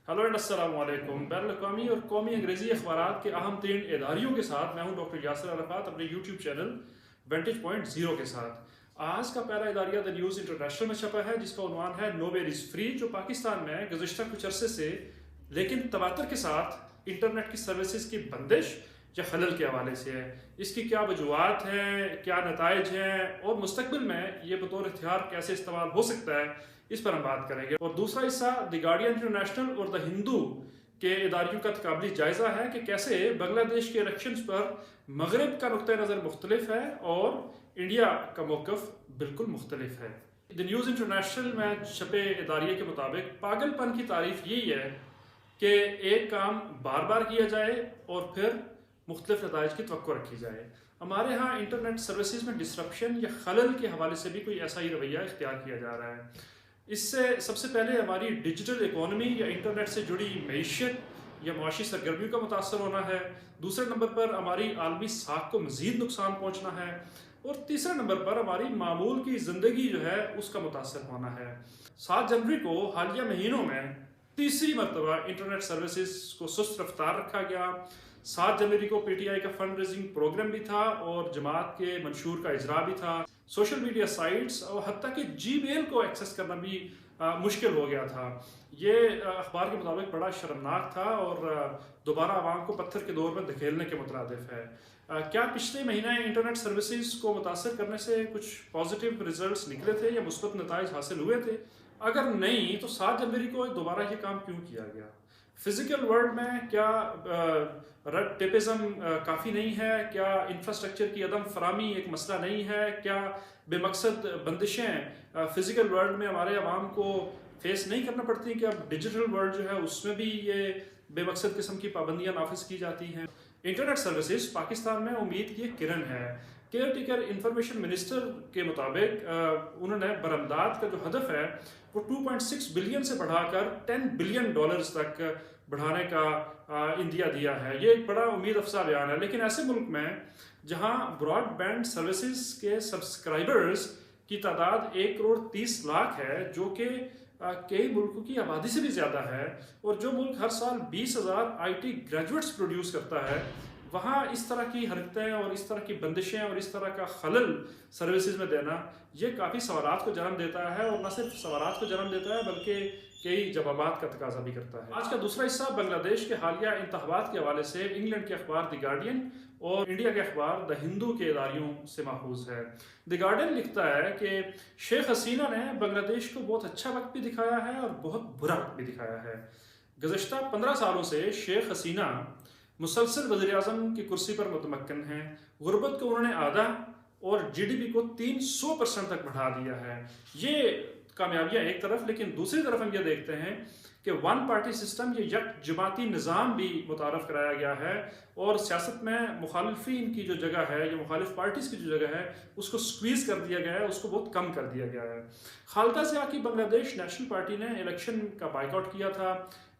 Hello and अस्सलाम वालेकुम। Ban अल-अक़वामी और कौमी अंग्रेज़ी अखबारात के अहम तरीन इदारियों के साथ मैं हूँ डॉक्टर यासिर अरफात अपने यूट्यूब चैनल वेंटेज पॉइंट ज़ीरो के साथ। आज का पहला इदारिया द न्यूज़ इंटरनेशनल में छपा है, जिसका उन्वान है नोवेल इज़ फ्री, जो पाकिस्तान में गुज़िश्ता कुछ अरसे से लेकिन तवातर के साथ इंटरनेट की सर्विसेज की बंदिश या खलल के हवाले से है। इसकी क्या वजूहत हैं, क्या नताइज हैं और मुस्तकबिल में ये बतौर हथियार कैसे इस्तेमाल हो सकता है, इस पर हम बात करेंगे। और दूसरा हिस्सा द गार्डियन इंटरनेशनल और द हिंदू के इदारियों का तकाबली जायजा है कि कैसे बांग्लादेश के इलेक्शंस पर मगरब का नुक्ता नज़र मुख्तलिफ है और इंडिया का मौक़िफ़ बिल्कुल मुख्तलिफ है। द न्यूज़ इंटरनेशनल में छपे इदारिये के मुताबिक पागलपन की तारीफ यही है कि एक काम बार बार किया जाए और फिर मुख्तलिफ नताइज की तवक्को रखी जाए। हमारे यहाँ इंटरनेट सर्विसेज में डिसरप्शन या खलल के हवाले से भी कोई ऐसा ही रवैया इख्तियार किया जा रहा है। इससे सबसे पहले हमारी डिजिटल इकोनॉमी या इंटरनेट से जुड़ी मईशत या मुआशी सरगर्मियों का मुतासर होना है। दूसरे नंबर पर हमारी आलमी साख को मज़ीद नुकसान पहुँचना है और तीसरे नंबर पर हमारी मामूल की ज़िंदगी जो है उसका मुतासर होना है। 7 जनवरी को हालिया महीनों में तीसरी मरतबा इंटरनेट सर्विसेज को सुस्त रफ्तार रखा गया। 7 जनवरी को PTI का फंड रेजिंग प्रोग्राम भी था और जमात के मंशूर का इजरा भी था। सोशल मीडिया साइट्स और हत्ता कि जीमेल को एक्सेस करना भी मुश्किल हो गया था। ये अखबार के मुताबिक बड़ा शर्मनाक था और दोबारा आवाम को पत्थर के दौर में धकेलने के मुतरादिफ है। क्या पिछले महीने इंटरनेट सर्विसेज को मुतासर करने से कुछ पॉजिटिव रिजल्ट्स निकले थे या मुस्बत नताइज हासिल हुए थे? अगर नहीं तो 7 जनवरी को दोबारा ये काम क्यों किया गया? फिजिकल वर्ल्ड में क्या रेड टेपिज्म काफ़ी नहीं है? क्या इंफ्रास्ट्रक्चर की अदम फरामी एक मसला नहीं है? क्या बेमकसद बंदिशें फिजिकल वर्ल्ड में हमारे अवाम को फेस नहीं करना पड़ती कि अब डिजिटल वर्ल्ड जो है उसमें भी ये बेमकसद किस्म की पाबंदियाँ नाफिज की जाती हैं? इंटरनेट सर्विसेज पाकिस्तान में उम्मीद की एक किरण है। केयर टेकर इंफॉर्मेशन मिनिस्टर के मुताबिक उन्होंने बरामदात का जो हदफ है वो 2.6 बिलियन से बढ़ाकर $10 बिलियन तक बढ़ाने का इंदिया दिया है। ये एक बड़ा उम्मीद अफसा बयान है। लेकिन ऐसे मुल्क में जहां ब्रॉडबैंड सर्विसेज के सब्सक्राइबर्स की तादाद 1,30,00,000 है, जो कि कई मुल्कों की आबादी से भी ज़्यादा है, और जो मुल्क हर साल 20,000 IT ग्रेजुएट्स प्रोड्यूस करता है, वहाँ इस तरह की हरकतें और इस तरह की बंदिशें और इस तरह का खलल सर्विसेज में देना ये काफ़ी सवालात को जन्म देता है, और न सिर्फ सवालात को जन्म देता है बल्कि कई जवाबात का तकाजा भी करता है। आज का दूसरा हिस्सा बांग्लादेश के हालिया इंतखाबात के हवाले से इंग्लैंड के अखबार द गार्डियन और इंडिया के अखबार द हिंदू के इदारियों से माखूज है। द गार्डियन लिखता है कि शेख हसीना ने बांग्लादेश को बहुत अच्छा वक्त भी दिखाया है और बहुत बुरा वक्त भी दिखाया है। गुज़श्ता 15 सालों से शेख हसीना मुसलसल वज़ीर-ए-आज़म की कुर्सी पर मुतमक्किन हैं। गुर्बत को उन्होंने आधा और GDP को 300% तक बढ़ा दिया है। ये कामयाबियाँ एक तरफ, लेकिन दूसरी तरफ हम ये देखते हैं कि वन पार्टी सिस्टम, ये यक जमाती निज़ाम भी मुतारफ़ कराया गया है, और सियासत में मुखालिफिन की जो जगह है या मुखालिफ पार्टीज़ की जो जगह है उसको स्क्वीज़ कर दिया गया है, उसको बहुत कम कर दिया गया है। खालिदा ज़िया की बांग्लादेश नेशनल पार्टी ने इलेक्शन का बाइकआउट किया था।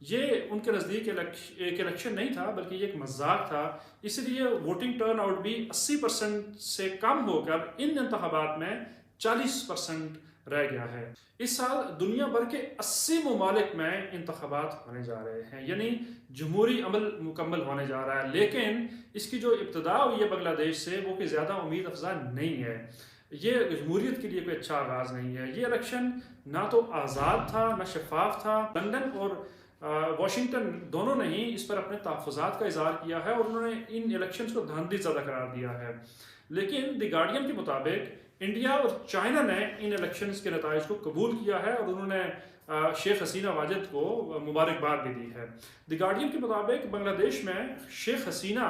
ये उनके नज़दीक एक इलेक्शन नहीं था बल्कि ये एक मजाक था, इसलिए वोटिंग टर्न आउट भी 80% से कम होकर इन इंतखाबात में 40% रह गया है। इस साल दुनिया भर के 80 ममालिक में इंतखाबात होने जा रहे हैं, यानी जमहूरी अमल मुकम्मल होने जा रहा है। लेकिन इसकी जो इब्तदा हुई है बांग्लादेश से वो कोई ज़्यादा उम्मीद अफजा नहीं है। ये जमहूरियत के लिए कोई अच्छा आगाज़ नहीं है। ये इलेक्शन ना तो आज़ाद था ना शफाफ था। लंदन और वाशिंगटन दोनों ने ही इस पर अपने तहफ़्फ़ुज़ात का इज़हार किया है और उन्होंने इन इलेक्शंस को धांधली ज़्यादा करार दिया है। लेकिन द गार्डियन के मुताबिक इंडिया और चाइना ने इन इलेक्शंस के नताइज को कबूल किया है और उन्होंने शेख हसीना वाजिद को मुबारकबाद भी दी है। द गार्डियन के मुताबिक बांग्लादेश में शेख हसीना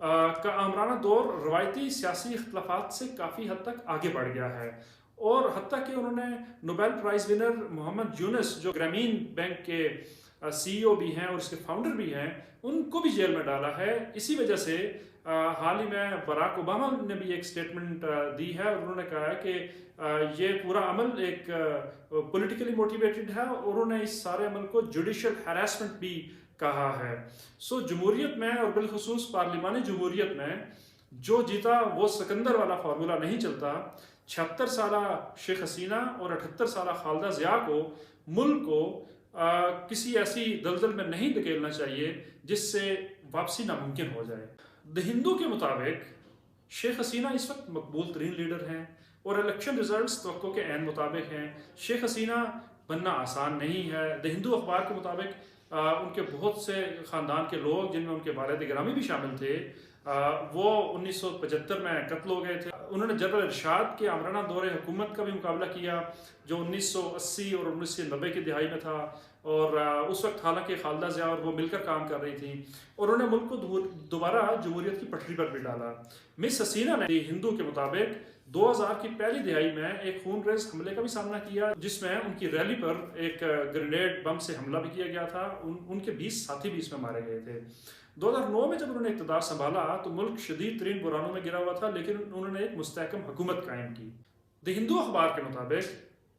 का आमराना दौर रवायती सियासी इख्तलाफात से काफ़ी हद तक आगे बढ़ गया है, और हत्ता कि उन्होंने Nobel prize winner Mohammad Yunus, जो ग्रामीण बैंक के CEO भी हैं और उसके फाउंडर भी हैं, उनको भी जेल में डाला है। इसी वजह से हाल ही में बराक ओबामा ने भी एक स्टेटमेंट दी है और उन्होंने कहा है कि ये पूरा अमल एक पॉलिटिकली मोटिवेटेड है, और उन्होंने इस सारे अमल को जुडिशल हैरेसमेंट भी कहा है। सो जमहूरियत में और बिलखुसूस पार्लिमानी जमहूरियत में जो जीता वो सिकंदर वाला फार्मूला नहीं चलता। 76 साला शेख हसीना और 78 साला खालिदा ज़िया को मुल्क को کسی ایسی دلدل میں نہیں دھکیلنا چاہیے جس سے واپسی ناممکن ہو جائے۔ دی ہندو کے مطابق شیخ حسینہ اس وقت مقبول ترین لیڈر ہیں اور الیکشن ریزلٹس توقع کے عین مطابق ہیں۔ شیخ حسینہ بننا آسان نہیں ہے۔ دی ہندو اخبار کے مطابق ان کے بہت سے خاندان کے لوگ، جن میں ان کے والد گرامی بھی شامل تھے، وہ 1975 میں قتل ہو گئے تھے۔ انہوں نے جنرل ارشاد کے آمرانہ دور حکومت کا بھی مقابلہ کیا جو 1980 اور 1990 کی دہائی میں تھا، اور اس وقت حالانکہ خالدہ ضیاء اور وہ مل کر کام کر رہی تھیں، اور انہوں نے ملک کو دوبارہ جمہوریت کی پٹری پر بھی ڈالا۔ مس حسینہ نے ہندو کے مطابق 2000 کی پہلی دہائی میں ایک خون ریز حملے کا بھی سامنا کیا، جس میں ان کی ریلی پر ایک گرینیڈ بم سے حملہ بھی کیا گیا تھا۔ ان کے 20 ساتھی بھی اس میں مارے گئے تھے۔ 2009 میں جب انہوں نے اقتدار سنبھالا تو ملک شدید ترین بحرانوں میں گرا ہوا تھا، لیکن انہوں نے ایک مستحکم حکومت قائم کی۔ دی ہندو اخبار کے مطابق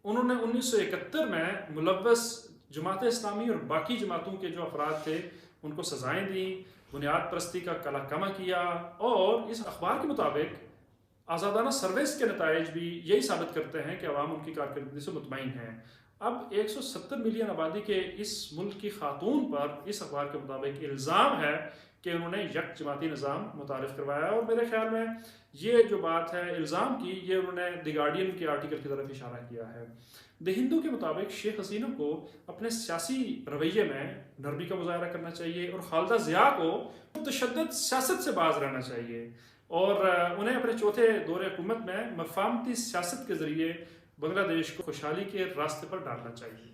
انہوں نے 1971 میں ملوث جماعت اسلامی اور باقی جماعتوں کے جو افراد تھے ان کو سزائیں دیں، بنیاد پرستی کا کلا کما کیا، اور اس اخبار کے مطابق آزادانہ سروس کے نتائج بھی یہی ثابت کرتے ہیں کہ عوام ان کی کارکردگی سے مطمئن ہیں۔ اب 170 ملین آبادی کے اس ملک کی خاتون پر اس اخبار کے مطابق الزام ہے کہ انہوں نے یک جماعتی نظام متعارف کروایا، اور میرے خیال میں یہ جو بات ہے الزام کی، یہ انہوں نے دی گارڈین کے آرٹیکل کی طرف اشارہ کیا ہے۔ دی ہندو کے مطابق شیخ حسینہ کو اپنے سیاسی رویے میں نرمی کا مظاہرہ کرنا چاہیے، اور خالدہ ضیاء کو متشدد سیاست سے باز رہنا چاہیے، اور انہیں اپنے چوتھے دور حکومت میں مفاہمتی سیاست کے ذریعے بنگلہ دیش کو خوشحالی کے راستے پر ڈالنا چاہیے۔